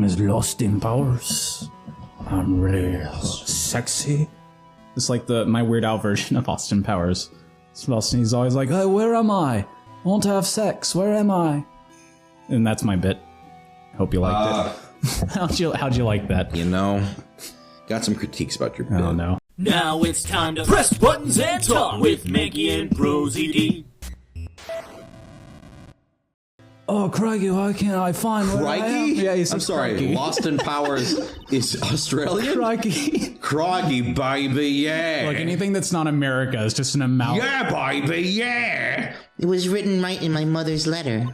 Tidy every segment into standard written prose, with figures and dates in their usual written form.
is Austin Powers. I'm really sexy. It's like my Weird Al version of Austin Powers. He's always like, hey, where am I? I want to have sex. Where am I? And that's my bit. Hope you liked it. How'd you like that? You know, got some critiques about your bit. Oh, no. Now it's time to press buttons and talk with Manky and ProZD. Oh, crikey, why can't I find where I am? Crikey? Yeah, I'm sorry, crikey. Lost in Powers is Australian? Crikey. Crikey, baby, yeah. Like anything that's not America is just an amount. Yeah, baby, yeah. It was written right in my mother's letter.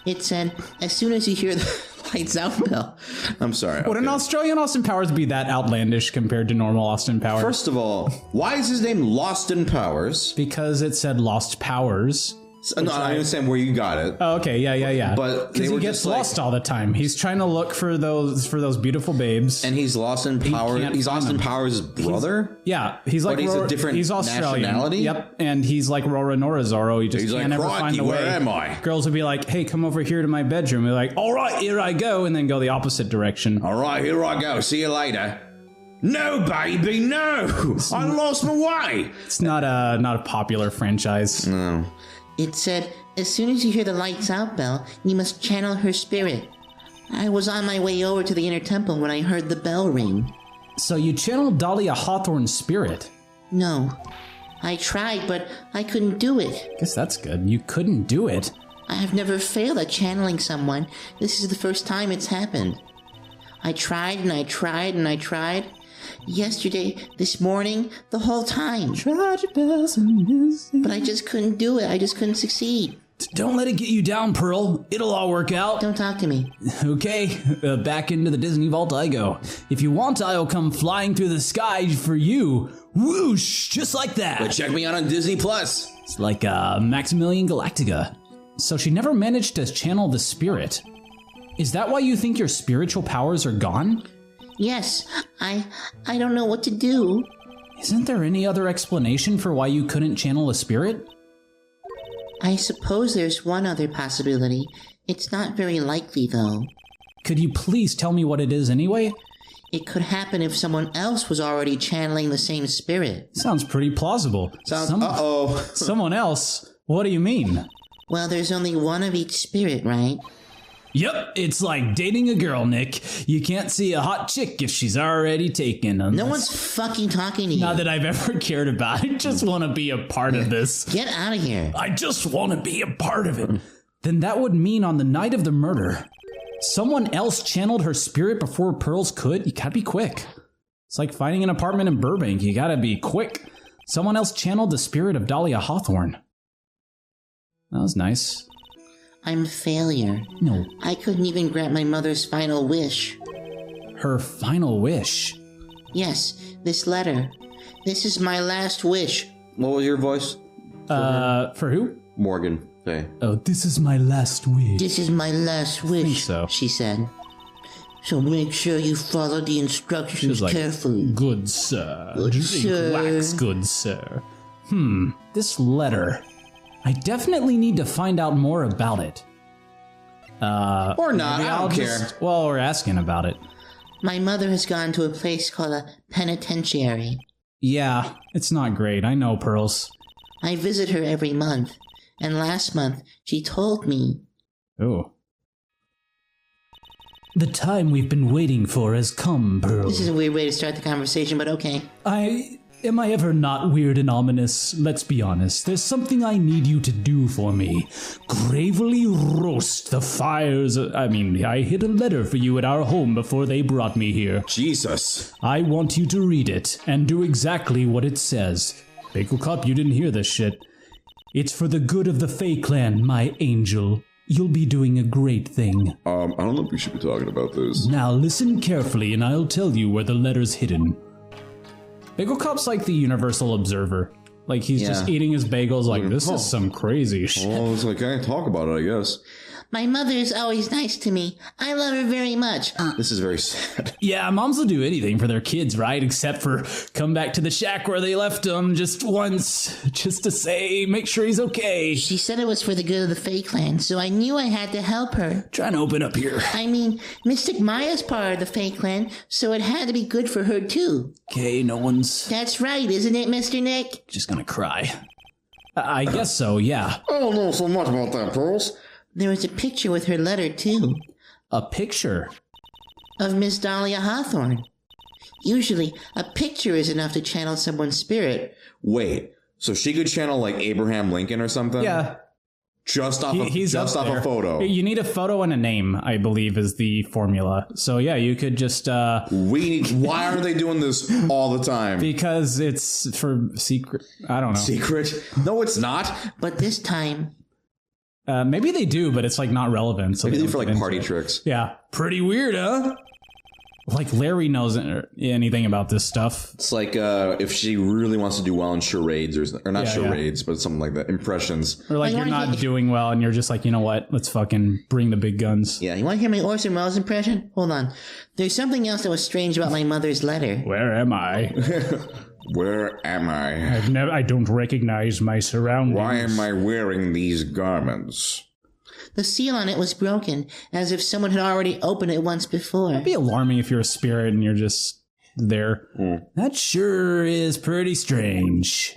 It said, as soon as you hear the lights out bell. I'm sorry. Would an Australian Austin Powers be that outlandish compared to normal Austin Powers? First of all, why is his name Lost in Powers? Because it said Lost Powers. No, I understand where you got it. Oh, okay, yeah. But because he gets lost all the time. He's trying to look for those beautiful babes. And he's lost in Powers. He's Austin Powers' brother. He's like but he's a different he's Australian. nationality. Yep, and he's like Rora Norazoro. He just He's can't like, ever find the way. Where am I? Girls would be like, "Hey, come over here to my bedroom." We're like, "All right, here I go," and then go the opposite direction. All right, here I go. See you later. No, baby, no. I lost my way. It's not a popular franchise. No. It said, as soon as you hear the lights out bell, you must channel her spirit. I was on my way over to the inner temple when I heard the bell ring. So you channeled Dahlia Hawthorne's spirit? No. I tried, but I couldn't do it. Guess that's good. You couldn't do it. I have never failed at channeling someone. This is the first time it's happened. I tried and I tried and I tried. Yesterday, this morning, the whole time. Tried your best and missed it. But I just couldn't do it. I just couldn't succeed. Don't let it get you down, Pearl. It'll all work out. Don't talk to me. Okay, back into the Disney Vault I go. If you want, I'll come flying through the sky for you. Whoosh, just like that. But check me out on Disney Plus. It's like Maximilian Galactica. So she never managed to channel the spirit. Is that why you think your spiritual powers are gone? Yes, I don't know what to do. Isn't there any other explanation for why you couldn't channel a spirit? I suppose there's one other possibility. It's not very likely, though. Could you please tell me what it is anyway? It could happen if someone else was already channeling the same spirit. Sounds pretty plausible. Uh-oh. Someone else? What do you mean? Well, there's only one of each spirit, right? Yep, it's like dating a girl, Nick. You can't see a hot chick if she's already taken. No one's fucking talking to you. Not that I've ever cared about. I just want to be a part of this. Get out of here. I just want to be a part of it. Then that would mean on the night of the murder, someone else channeled her spirit before Pearls could? You gotta be quick. It's like finding an apartment in Burbank. You gotta be quick. Someone else channeled the spirit of Dahlia Hawthorne. That was nice. I'm a failure. No. I couldn't even grant my mother's final wish. Her final wish? Yes, this letter. This is my last wish. What was your voice? For who? Morgan. Say. Oh, this is my last wish. This is my last wish, so. She said. So make sure you follow the instructions like, carefully. Good sir. Good sir. Wax, good sir. This letter. I definitely need to find out more about it. Or not, I don't care. Well, we're asking about it. My mother has gone to a place called a penitentiary. Yeah, it's not great. I know, Pearls. I visit her every month. And last month, she told me. Oh. The time we've been waiting for has come, Pearl. This is a weird way to start the conversation, but okay. Am I ever not weird and ominous? Let's be honest. There's something I need you to do for me. Gravely roast the fires. I hid a letter for you at our home before they brought me here. Jesus. I want you to read it and do exactly what it says. Bagel Cup, you didn't hear this shit. It's for the good of the Fae clan, my angel. You'll be doing a great thing. I don't know if we should be talking about this. Now listen carefully and I'll tell you where the letter's hidden. Bagel Cup's like the universal observer. Like, he's just eating his bagels like, this is some crazy shit. Well, it's like, I can talk about it, I guess. My mother is always nice to me. I love her very much. This is very sad. Yeah, moms will do anything for their kids, right? Except for come back to the shack where they left him just once, just to say, make sure he's okay. She said it was for the good of the Fae Clan, so I knew I had to help her. Trying to open up here. I mean, Mystic Maya's part of the Fae Clan, so it had to be good for her too. Okay, no one's That's right, isn't it, Mr. Nick? just gonna cry. I guess so, yeah. I don't know so much about that, Pearls. There was a picture with her letter too, A picture. of Miss Dahlia Hawthorne. Usually, a picture is enough to channel someone's spirit. Wait, so she could channel like Abraham Lincoln or something? Yeah. Just off He's just up off there. a photo. You need a photo and a name, I believe, is the formula. So yeah, you could just Why aren't they doing this all the time? because it's for secret. I don't know. Secret? No, it's not. But this time, Maybe they do, but it's like not relevant. So Maybe they for don't like get into party it. tricks. Yeah, pretty weird, huh? Like Larry knows anything about this stuff. It's like if she really wants to do well in charades or not Yeah, charades, but something like that. Impressions. Or like Like, you're why not you- doing well, and you're just like, you know what? Let's fucking bring the big guns. yeah, you want to hear my Orson Welles impression? Hold on. There's something else that was strange about my mother's letter. Where am I? Where am I? I don't recognize my surroundings. Why am I wearing these garments? The seal on it was broken, as if someone had already opened it once before. It'd be alarming if you're a spirit and you're just there. That sure is pretty strange.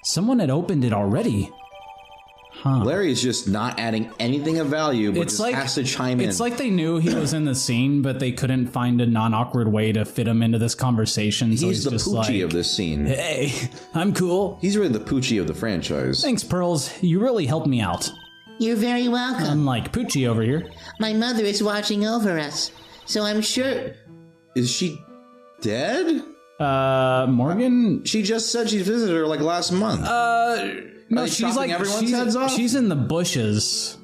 Someone had opened it already. Huh. Larry is just not adding anything of value, but It's just like- has to chime in. It's like they knew he was in the scene, but they couldn't find a non-awkward way to fit him into this conversation. So he's the just Poochie like, of this scene. Hey, I'm cool. He's really the Poochie of the franchise. Thanks, Pearls. You really helped me out. You're very welcome. Unlike Poochie over here. My mother is watching over us, so I'm sure. Is she dead? Morgan? She just said she visited her like last month. No, they she's chopping like everyone's heads off? She's in the bushes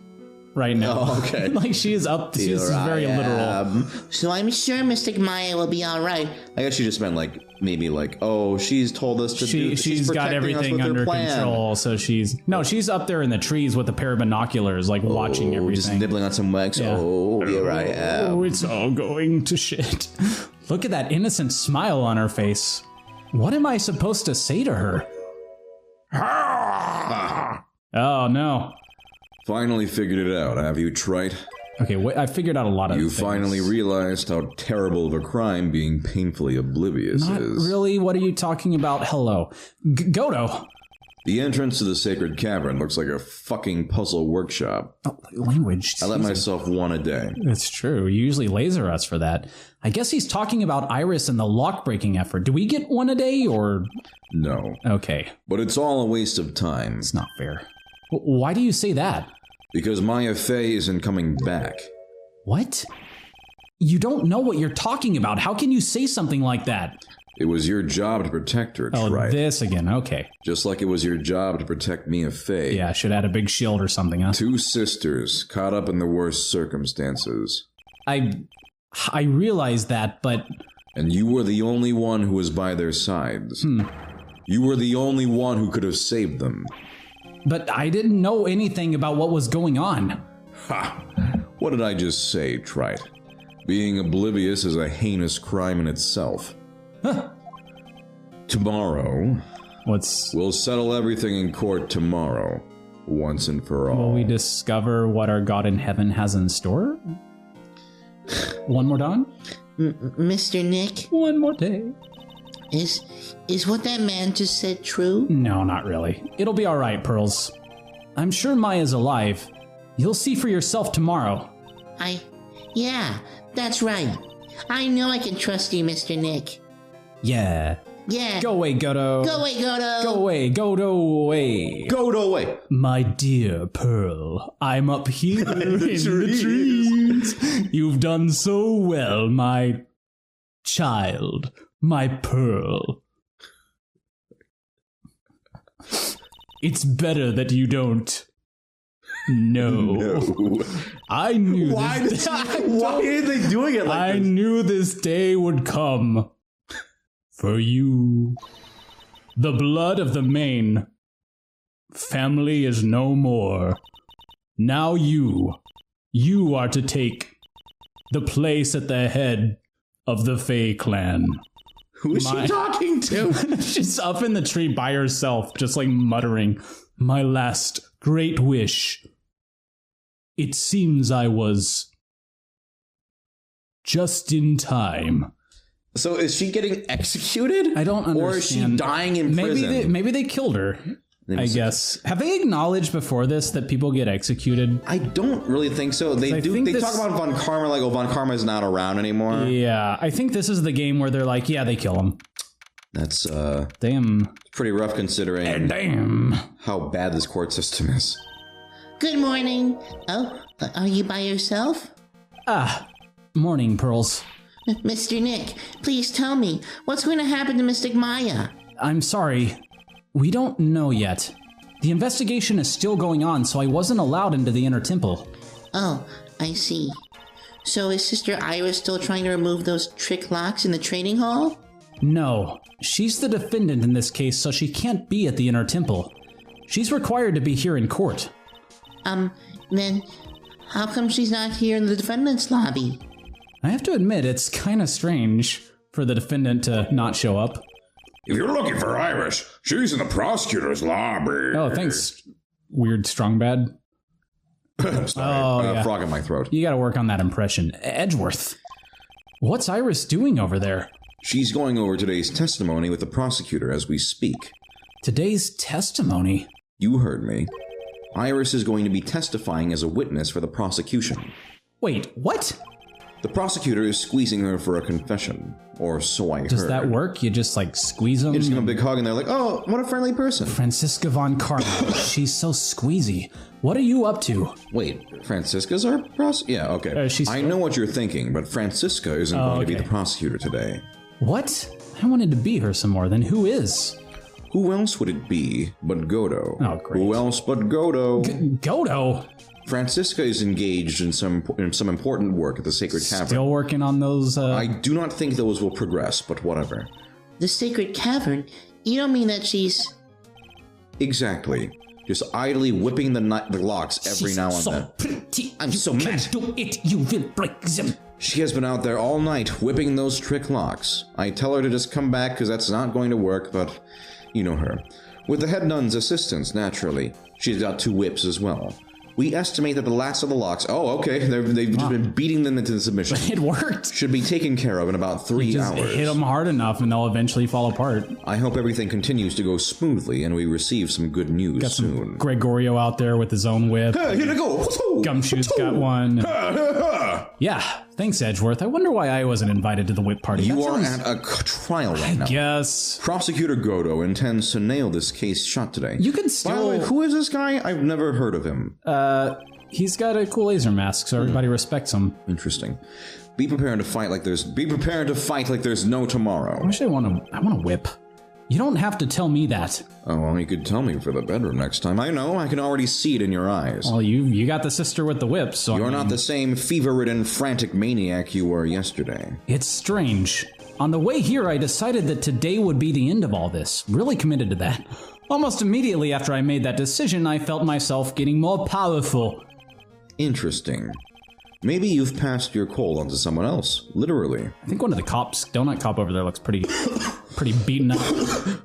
right now. Oh, okay. Like she is up. She's Here I very literal. am. So I'm sure Mystic Maya will be all right. I guess she just meant like maybe like, oh, she's told us to do. She's got protecting us everything with her under plan. control. So she's up there in the trees with a pair of binoculars, like watching Oh, just everything. nibbling on some wax. Yeah. Oh, here I am. Oh, it's all going to shit. Look at that innocent smile on her face. What am I supposed to say to her? Oh no. Finally figured it out, have you, Trite? Okay, wait, I figured out a lot of You things. finally realized how terrible of a crime being painfully oblivious Not is. really. What are you talking about? Hello. Godo. The entrance to the sacred cavern looks like a fucking puzzle workshop. Oh, language. I let myself one a day. It's true. You usually laser us for that. I guess he's talking about Iris and the lock-breaking effort. Do we get one a day, or... No. Okay, But it's all a waste of time. it's not fair. Why do you say that? Because Maya Fey isn't coming back. What? You don't know what you're talking about. How can you say something like that? It was your job to protect her, Oh, Trite. this again. Okay. Just like it was your job to protect Mia Fey. Yeah, I should add a big shield or something, huh? Two sisters caught up in the worst circumstances. I realize that, but... And you were the only one who was by their sides. Hmm. You were the only one who could have saved them. But I didn't know anything about what was going on. Ha! What did I just say, Trite? Being oblivious is a heinous crime in itself. Huh. Tomorrow, What's... we'll settle everything in court tomorrow, once and for all. Will we discover what our God in heaven has in store? One more dawn? Mr. Nick, One more day. is what that man just said true? No, not really. It'll be alright, Pearls. I'm sure Maya's alive. You'll see for yourself tomorrow. Yeah, that's right. I know I can trust you, Mr. Nick. Yeah. Yeah. Go away, Godo. Go away, Godo. Go away, Godo away. Go away. My dear Pearl, I'm up here in the trees. You've done so well, my child, my Pearl. It's better that you don't know. No. I knew Why this. are they doing it like I this? knew this day would come. For you. The blood of the Maine. Family is no more. Now you You are to take the place at the head of the Fae clan. Who is she talking to? She's up in the tree by herself, just like muttering, "My last great wish. It seems I was just in time." So is she getting executed? I don't understand. Or is she dying in prison? Maybe they killed her, I guess. Have they acknowledged before this that people get executed? I don't really think so. They talk about Von Karma like, oh, Von Karma is not around anymore. Yeah, I think this is the game where they're like, yeah, they kill him. That's damn, pretty rough considering damn how bad this court system is. Good morning. Oh, are you by yourself? Morning, Pearls. Mr. Nick, please tell me, what's going to happen to Mystic Maya? I'm sorry. We don't know yet. The investigation is still going on, so I wasn't allowed into the inner temple. Oh, I see. So is Sister Iris still trying to remove those trick locks in the training hall? No. She's the defendant in this case, so she can't be at the inner temple. She's required to be here in court. Then how come she's not here in the defendant's lobby? I have to admit, it's kind of strange for the defendant to not show up. If you're looking for Iris, she's in the prosecutor's lobby. Oh, thanks, weird strong bad. Sorry, frog in my throat. You gotta work on that impression. Edgeworth. What's Iris doing over there? She's going over today's testimony with the prosecutor as we speak. Today's testimony? You heard me. Iris is going to be testifying as a witness for the prosecution. Wait, what? The prosecutor is squeezing her for a confession, or so I heard. Does that work? You just like squeeze them? You just give them a big hug and they're like, oh, what a friendly person. Franziska von Karma. She's so squeezy. What are you up to? Wait, Franziska's our Yeah, okay. I know what you're thinking, but Franziska isn't going to be the prosecutor today. What? I wanted to be her some more. Then who is? Who else would it be but Godo? Oh, great. Who else but Godo? Godo? Franziska is engaged in some important work at the Sacred Cavern. Still working on those, I do not think those will progress, but whatever. The Sacred Cavern? You don't mean that she's... Exactly. Just idly whipping the locks every now and then. Pretty. I'm so mad. Do it, you will break them. She has been out there all night whipping those trick locks. I tell her to just come back because that's not going to work, but you know her. With the head nun's assistance, naturally. She's got 2 whips as well. We estimate that the last of the locks... Oh, okay. They've just been beating them into submission. It worked. Should be taken care of in about 3 hours. Hit them hard enough and they'll eventually fall apart. I hope everything continues to go smoothly and we receive some good news soon. Gregorio out there with his own whip. Here they go. Gumshoe's got one. Yeah, thanks, Edgeworth. I wonder why I wasn't invited to the whip party. You are at a trial right now. Yes. Prosecutor Godo intends to nail this case shut today. You can still... By the way, who is this guy? I've never heard of him. He's got a cool laser mask, so everybody respects him. Interesting. Be prepared to fight like there's no tomorrow. I wish I want a whip. You don't have to tell me that. Oh, well, you could tell me for the bedroom next time. I know, I can already see it in your eyes. Well, you got the sister with the whip, so You're not the same fever-ridden, frantic maniac you were yesterday. It's strange. On the way here, I decided that today would be the end of all this. Really committed to that. Almost immediately after I made that decision, I felt myself getting more powerful. Interesting. Maybe you've passed your coal onto someone else, literally. I think one of the cops, donut cop over there, looks pretty beaten up.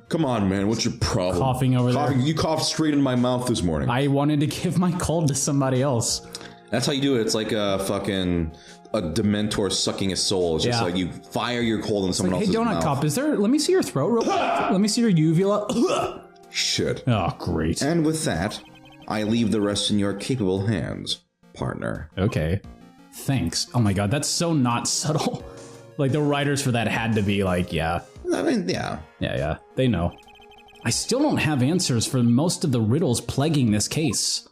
Come on, man, what's your problem? Coughing over there. You coughed straight in my mouth this morning. I wanted to give my cold to somebody else. That's how you do it. It's like a Dementor sucking a soul. It's just like you fire your cold in someone else's mouth. Hey, donut cop, let me see your throat real quick. Let me see your uvula. Shit. Oh, great. And with that, I leave the rest in your capable hands, partner. Okay. Thanks. Oh my god, that's so not subtle. Like, the writers for that had to be like, yeah. I mean, yeah. Yeah, they know. I still don't have answers for most of the riddles plaguing this case.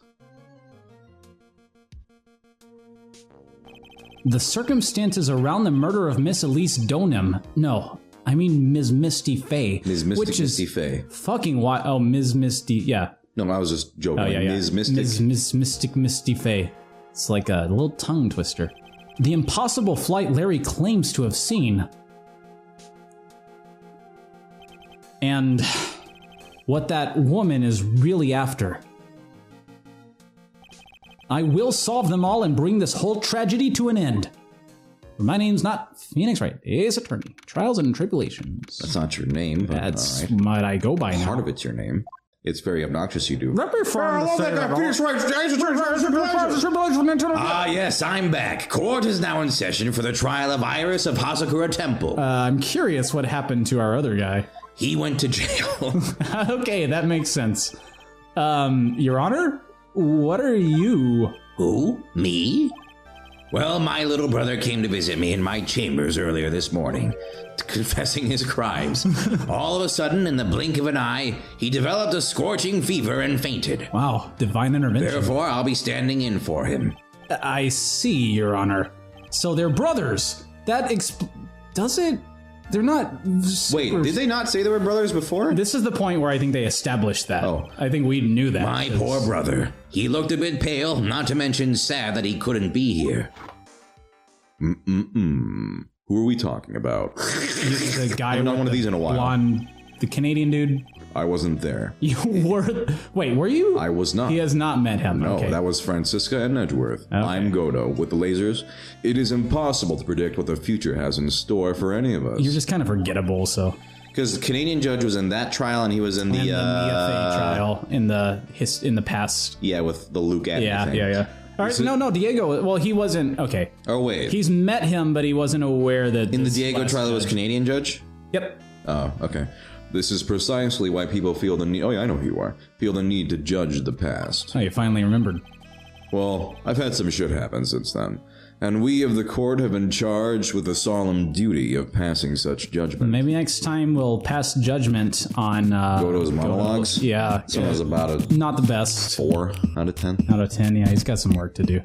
The circumstances around the murder of Miss Elise Donem. No, I mean Ms. Misty Faye. Misty Faye. Fucking what? Oh, Ms. Misty, yeah. No, I was just joking. Oh, yeah. Ms. Mystic. Ms. Mystic Misty Faye. It's like a little tongue twister. The impossible flight Larry claims to have seen. And what that woman is really after. I will solve them all and bring this whole tragedy to an end. My name's not Phoenix Wright, Ace Attorney, Trials and Tribulations. That's not your name, but That's all right. what I go by now. Part of it's your name. It's very obnoxious you do. Ah, yes, I'm back. Court is now in session for the trial of Iris of Hasakura Temple. I'm curious what happened to our other guy. He went to jail. Okay, that makes sense. Your Honor, what are you? Who? Me? Well, my little brother came to visit me in my chambers earlier this morning, confessing his crimes. All of a sudden, in the blink of an eye, he developed a scorching fever and fainted. Wow, divine intervention. Therefore, I'll be standing in for him. I see, Your Honor. So they're brothers. That does it? They're not. Wait, did they not say they were brothers before? This is the point where I think they established that. Oh. I think we knew that. My poor brother. He looked a bit pale, not to mention sad that he couldn't be here. Who are we talking about? The guy I've done with one of these in a while. Blonde, the Canadian dude. I wasn't there. You were. Wait, were you? I was not. He has not met him. No, okay. that was Francisca and Edgeworth. Okay. I'm Godo. With the lasers, it is impossible to predict what the future has in store for any of us. You're just kind of forgettable, so. Because the Canadian judge was in that trial, and he was in the And the Mia Fey trial in the past. Yeah, with the Luke Addy thing. Yeah. All right, no, Diego. Well, he wasn't. Okay. Oh wait, He's met him, but he wasn't aware that in the Diego trial, it was Canadian judge. Yep. Oh, okay. This is precisely why people feel the need. Oh yeah, I know who you are. Feel the need to judge the past. Oh, you finally remembered. Well, I've had some shit happen since then, and we of the court have been charged with the solemn duty of passing such judgment. Maybe next time we'll pass judgment on Godo's monologues. Yeah. So it was about a Not the best. 4 out of 10. Out of 10. Yeah, he's got some work to do.